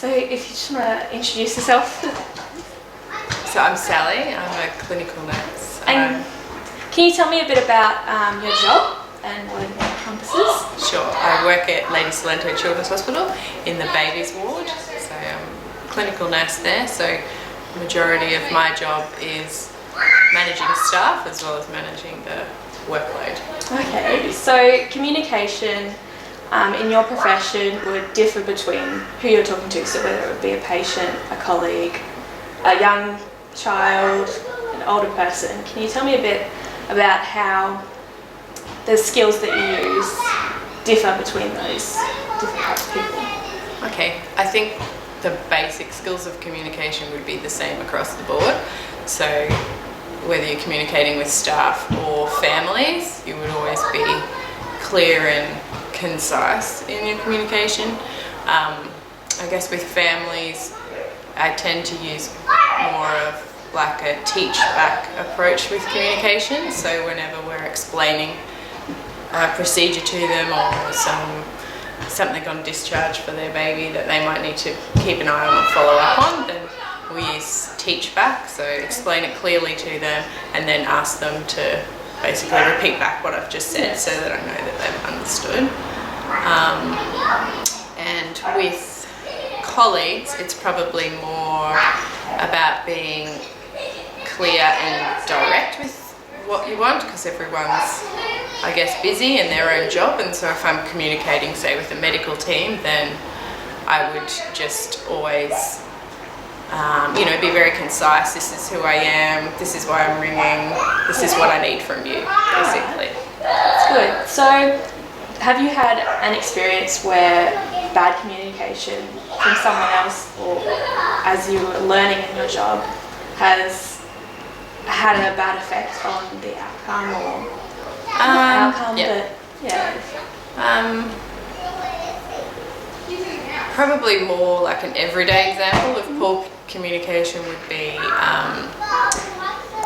So if you just want to introduce yourself. So I'm Sally, I'm a clinical nurse. And can you tell me a bit about your job and what it encompasses? Sure, I work at Lady Salento Children's Hospital in the babies ward, so I'm a clinical nurse there, so the majority of my job is managing staff as well as managing the workload. Okay, so communication in your profession would differ between who you're talking to, so whether it would be a patient, a colleague, a young child, an older person. Can you tell me a bit about how the skills that you use differ between those different types of people? Okay, I think the basic skills of communication would be the same across the board. So whether you're communicating with staff or families, you would always be clear and concise in your communication. I guess with families, I tend to use more of like a teach-back approach with communication. So whenever we're explaining a procedure to them or something on discharge for their baby that they might need to keep an eye on or follow up on, then we use teach-back, so explain it clearly to them and then ask them to basically repeat back what I've just said so that I know that they've understood. And with colleagues, it's probably more about being clear and direct with what you want, because everyone's, I guess, busy in their own job, and so if I'm communicating, say, with the medical team, then I would just always be very concise. This is who I am, this is why I'm ringing, this is what I need from you, basically. That's good. So have you had an experience where bad communication from someone else, or as you were learning in your job, has had a bad effect on the outcome, or outcome that, Probably more like an everyday example of poor communication would be,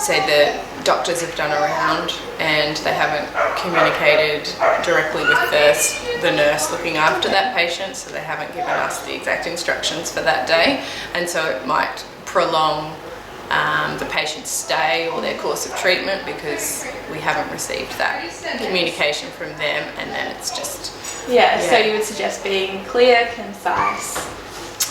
say the doctors have done a round and they haven't communicated directly with the nurse looking after that patient, so they haven't given us the exact instructions for that day, and so it might prolong the patient's stay or their course of treatment because we haven't received that communication from them, and then it's just... So you would suggest being clear, concise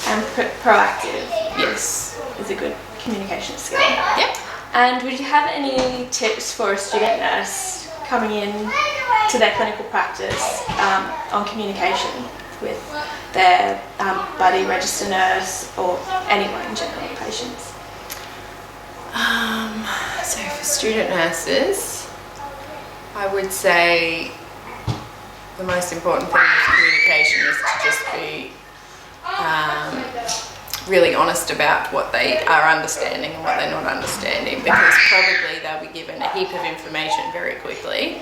and proactive. Yes. Is a good communication skill. Yep. And would you have any tips for a student nurse coming in to their clinical practice on communication with their buddy registered nurse or anyone in general, patients? So for student nurses, I would say the most important thing with communication is to just be really honest about what they are understanding and what they're not understanding, because probably they'll be given a heap of information very quickly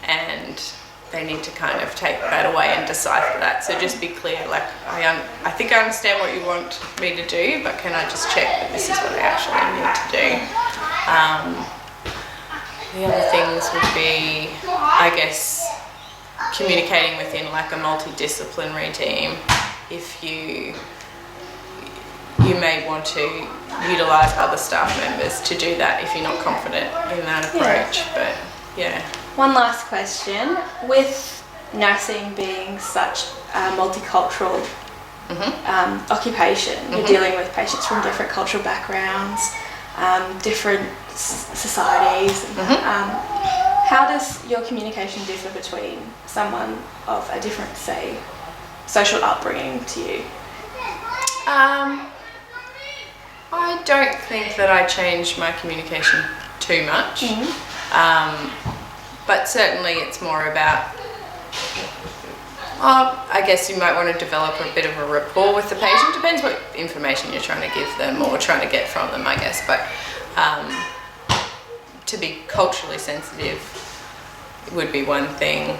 and they need to kind of take that away and decipher that. So just be clear, like, I think I understand what you want me to do, but can I just check that this is what I actually need to do? The other things would be, I guess, communicating within like a multidisciplinary team. If you may want to utilise other staff members to do that if you're not confident in that approach. But yeah. One last question. With nursing being such a multicultural occupation, you're dealing with patients from different cultural backgrounds, different societies. How does your communication differ between someone of a different, say, social upbringing to you? I don't think that I change my communication too much, but certainly it's more about, I guess you might want to develop a bit of a rapport with the patient. Depends what information you're trying to give them or trying to get from them, I guess, but to be culturally sensitive would be one thing.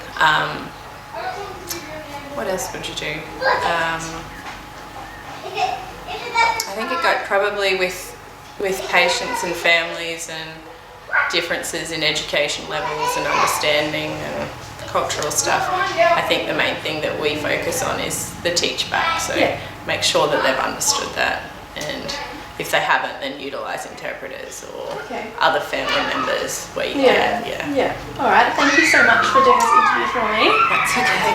What else would you do? I think it got probably with patients and families and differences in education levels and understanding and cultural stuff. I think the main thing that we focus on is the teach back. So make sure that they've understood that, and if they haven't, then utilise interpreters or other family members where you can. Yeah. All right. Thank you so much for doing this interview for me. That's okay.